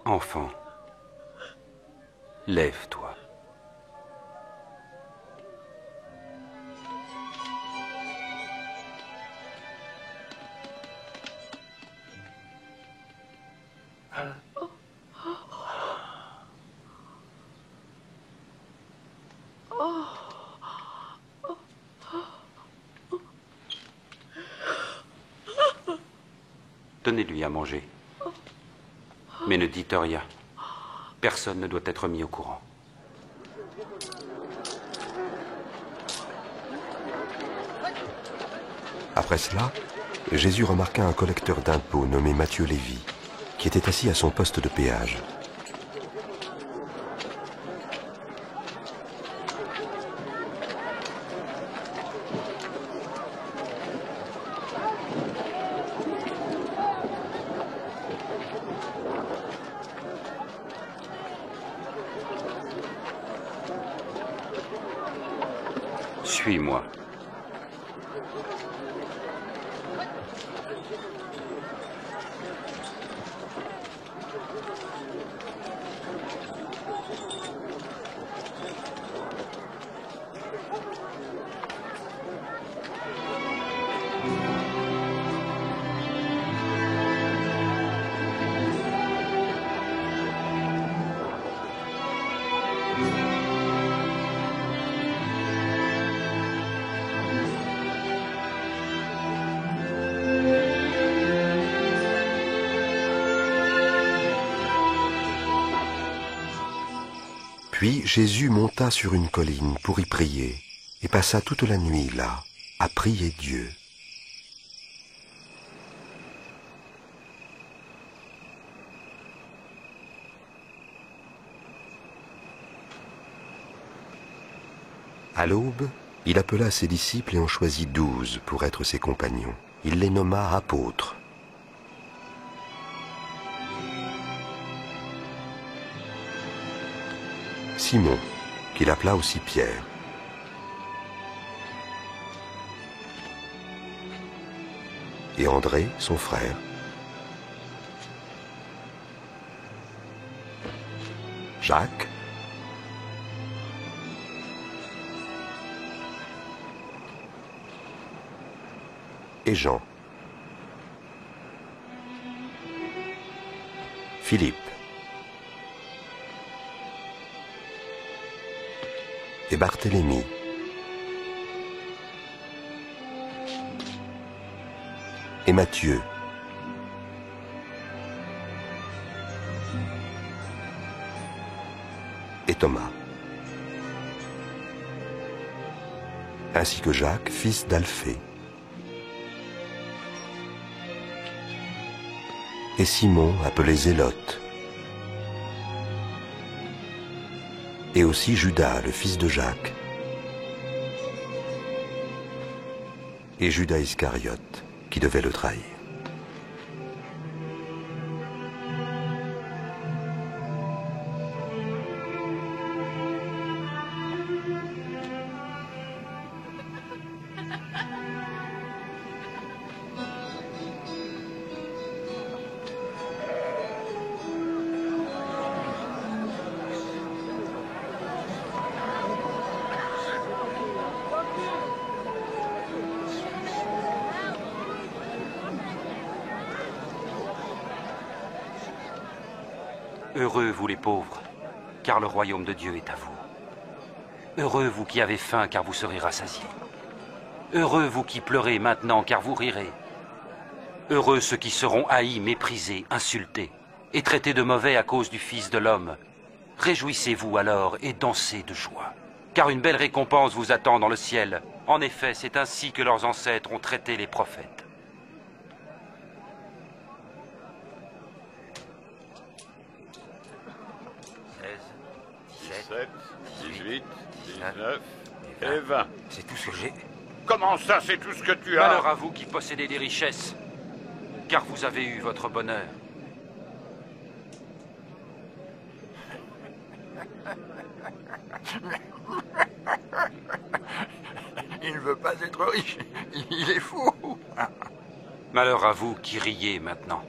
Enfant, lève-toi. Donnez-lui à manger. Mais ne dites rien. Personne ne doit être mis au courant. Après cela, Jésus remarqua un collecteur d'impôts nommé Matthieu Lévi, qui était assis à son poste de péage. Suis-moi. Puis Jésus monta sur une colline pour y prier, et passa toute la nuit là, à prier Dieu. À l'aube, il appela ses disciples et en choisit 12 pour être ses compagnons. Il les nomma apôtres. Simon, qu'il appela aussi Pierre. Et André, son frère. Jacques. Et Jean. Philippe. Et Barthélemy. Et Matthieu. Et Thomas. Ainsi que Jacques, fils d'Alphée. Et Simon, appelé Zélote. Et aussi Judas, le fils de Jacques. Et Judas Iscariote, qui devait le trahir. Heureux vous les pauvres, car le royaume de Dieu est à vous. Heureux vous qui avez faim, car vous serez rassasiés. Heureux vous qui pleurez maintenant, car vous rirez. Heureux ceux qui seront haïs, méprisés, insultés, et traités de mauvais à cause du Fils de l'homme. Réjouissez-vous alors et dansez de joie, car une belle récompense vous attend dans le ciel. En effet, c'est ainsi que leurs ancêtres ont traité les prophètes. « 17, 18, 19 et 20. C'est tout ce que j'ai. Comment ça, c'est tout ce que tu as? Malheur à vous qui possédez des richesses, car vous avez eu votre bonheur. Il ne veut pas être riche, il est fou. Malheur à vous qui riez maintenant,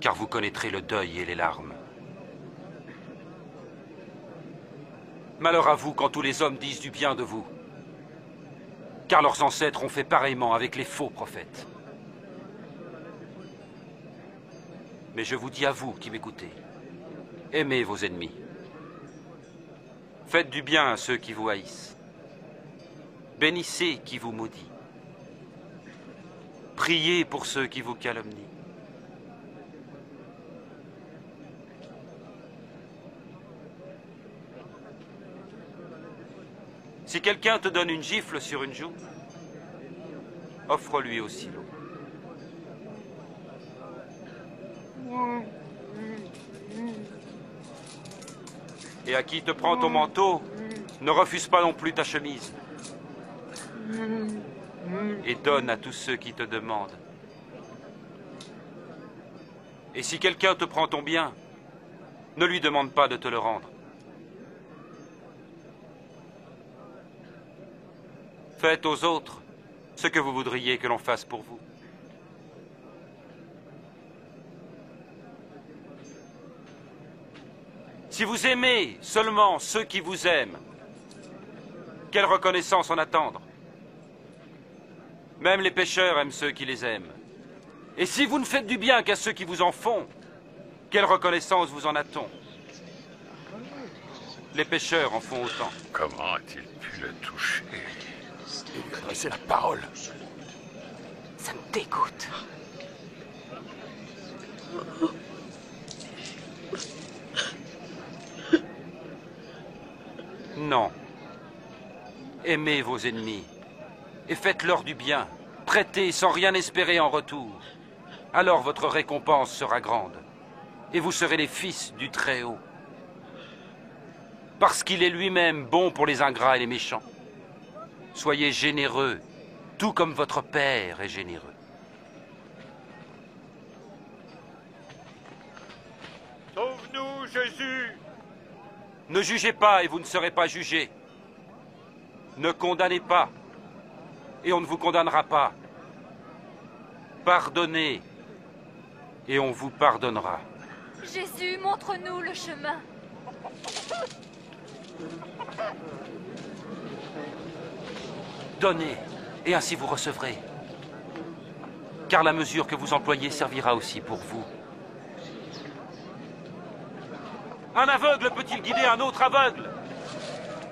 car vous connaîtrez le deuil et les larmes. Malheur à vous quand tous les hommes disent du bien de vous. Car leurs ancêtres ont fait pareillement avec les faux prophètes. Mais je vous dis à vous qui m'écoutez, aimez vos ennemis. Faites du bien à ceux qui vous haïssent. Bénissez qui vous maudit. Priez pour ceux qui vous calomnient. Si quelqu'un te donne une gifle sur une joue, offre-lui aussi l'eau. Et à qui te prend ton manteau, ne refuse pas non plus ta chemise. Et donne à tous ceux qui te demandent. Et si quelqu'un te prend ton bien, ne lui demande pas de te le rendre. Faites aux autres ce que vous voudriez que l'on fasse pour vous. Si vous aimez seulement ceux qui vous aiment, quelle reconnaissance en attendre? Même les pécheurs aiment ceux qui les aiment. Et si vous ne faites du bien qu'à ceux qui vous en font, quelle reconnaissance vous en a-t-on? Les pécheurs en font autant. Comment a-t-il pu le toucher? Il lui a adressé la parole. Ça me dégoûte. Non. Aimez vos ennemis et faites-leur du bien. Prêtez sans rien espérer en retour. Alors votre récompense sera grande et vous serez les fils du Très-Haut. Parce qu'il est lui-même bon pour les ingrats et les méchants. Soyez généreux, tout comme votre Père est généreux. Sauve-nous, Jésus! Ne jugez pas et vous ne serez pas jugés. Ne condamnez pas et on ne vous condamnera pas. Pardonnez et on vous pardonnera. Jésus, montre-nous le chemin. Donnez et ainsi vous recevrez. Car la mesure que vous employez servira aussi pour vous. Un aveugle peut-il guider un autre aveugle?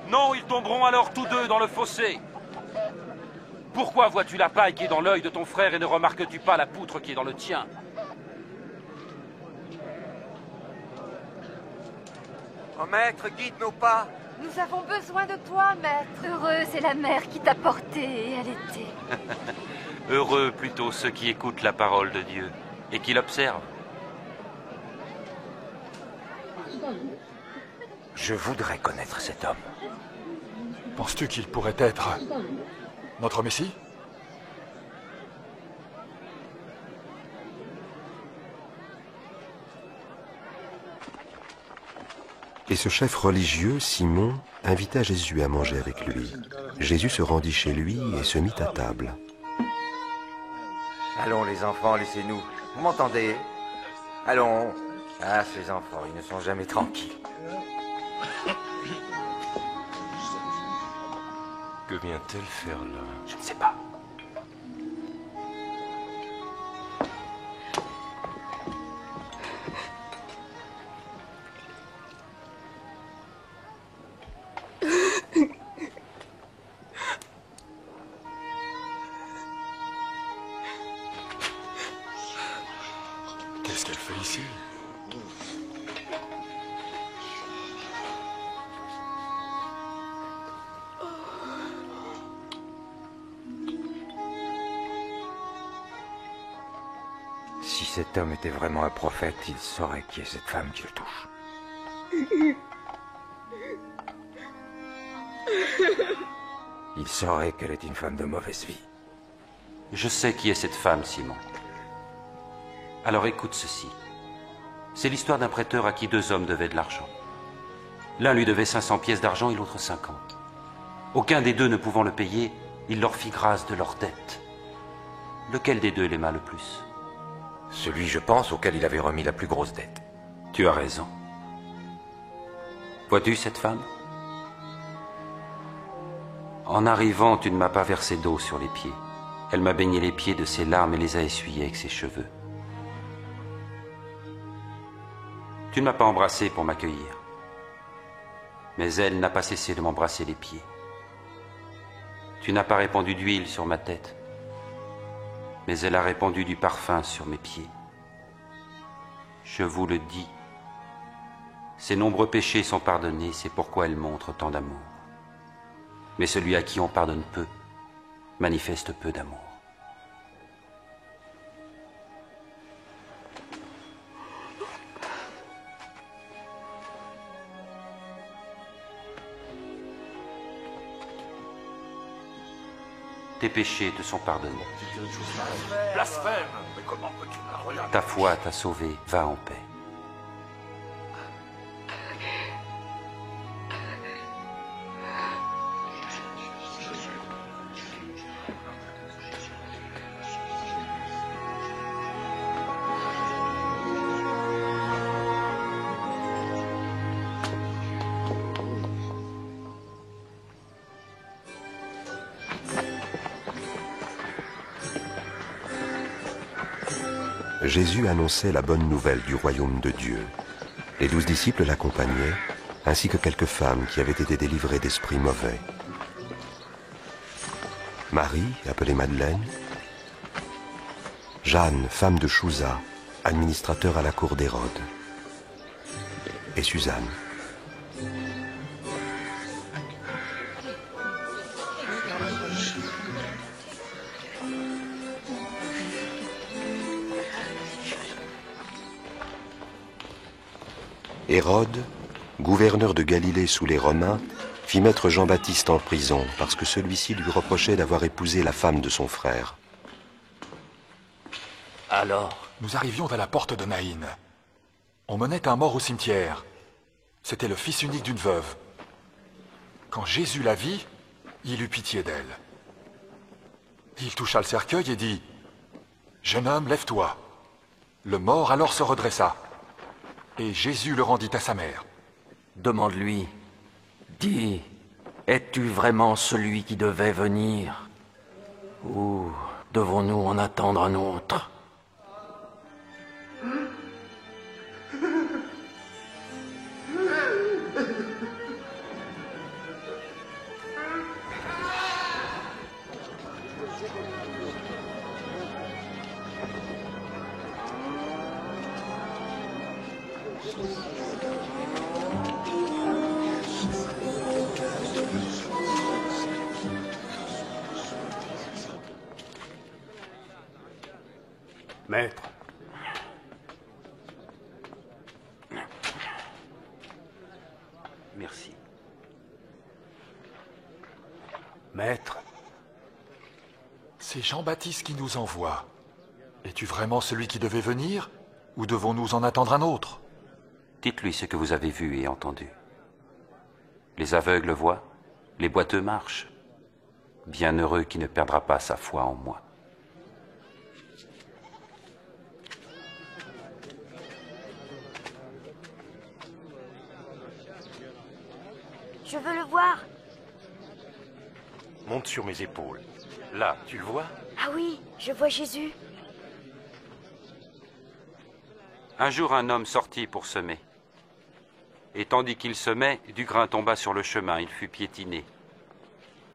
Non, ils tomberont alors tous deux dans le fossé. Pourquoi vois-tu la paille qui est dans l'œil de ton frère et ne remarques-tu pas la poutre qui est dans le tien? Oh maître, guide nos pas. Nous avons besoin de toi, maître. Heureuse est la mère qui t'a porté et allaité. Heureux plutôt ceux qui écoutent la parole de Dieu et qui l'observent. Je voudrais connaître cet homme. Penses-tu qu'il pourrait être notre Messie? Et ce chef religieux, Simon, invita Jésus à manger avec lui. Jésus se rendit chez lui et se mit à table. Allons les enfants, laissez-nous. Vous m'entendez? Allons. Ah, ces enfants, ils ne sont jamais tranquilles. Que vient-elle faire là? Je ne sais pas. Qu'est-ce qu'elle fait ici? Si cet homme était vraiment un prophète, il saurait qui est cette femme qui le touche. Il saurait qu'elle est une femme de mauvaise vie. Je sais qui est cette femme, Simon. Alors écoute ceci. C'est l'histoire d'un prêteur à qui deux hommes devaient de l'argent. L'un lui devait 500 pièces d'argent et l'autre 50. Aucun des deux ne pouvant le payer, il leur fit grâce de leur dette. Lequel des deux l'aima le plus? Celui, je pense, auquel il avait remis la plus grosse dette. Tu as raison. Vois-tu cette femme? En arrivant, tu ne m'as pas versé d'eau sur les pieds. Elle m'a baigné les pieds de ses larmes et les a essuyés avec ses cheveux. Tu ne m'as pas embrassé pour m'accueillir, mais elle n'a pas cessé de m'embrasser les pieds. Tu n'as pas répandu d'huile sur ma tête, mais elle a répandu du parfum sur mes pieds. Je vous le dis, ses nombreux péchés sont pardonnés, c'est pourquoi elle montre tant d'amour. Mais celui à qui on pardonne peu, manifeste peu d'amour. Tes péchés te sont pardonnés. Blasphème! Mais comment peux-tu parler? Ta foi t'a sauvé, va en paix. Jésus annonçait la bonne nouvelle du royaume de Dieu. Les 12 disciples l'accompagnaient, ainsi que quelques femmes qui avaient été délivrées d'esprits mauvais. Marie, appelée Madeleine, Jeanne, femme de Chouza, administrateur à la cour d'Hérode, et Suzanne. Hérode, gouverneur de Galilée sous les Romains, fit mettre Jean-Baptiste en prison parce que celui-ci lui reprochait d'avoir épousé la femme de son frère. Alors? Nous arrivions à la porte de Naïn. On menait un mort au cimetière. C'était le fils unique d'une veuve. Quand Jésus la vit, il eut pitié d'elle. Il toucha le cercueil et dit « Jeune homme, lève-toi ». Le mort alors se redressa. Et Jésus le rendit à sa mère. Demande-lui. Dis, es-tu vraiment celui qui devait venir? Ou devons-nous en attendre un autre? Maître. Merci. Maître. C'est Jean-Baptiste qui nous envoie. Es-tu vraiment celui qui devait venir? Ou devons-nous en attendre un autre? Dites-lui ce que vous avez vu et entendu. Les aveugles voient, les boiteux marchent. Bienheureux qui ne perdra pas sa foi en moi. Je veux le voir. Monte sur mes épaules. Là, tu le vois? Ah oui, je vois Jésus. Un jour, un homme sortit pour semer. Et tandis qu'il semait, du grain tomba sur le chemin, il fut piétiné.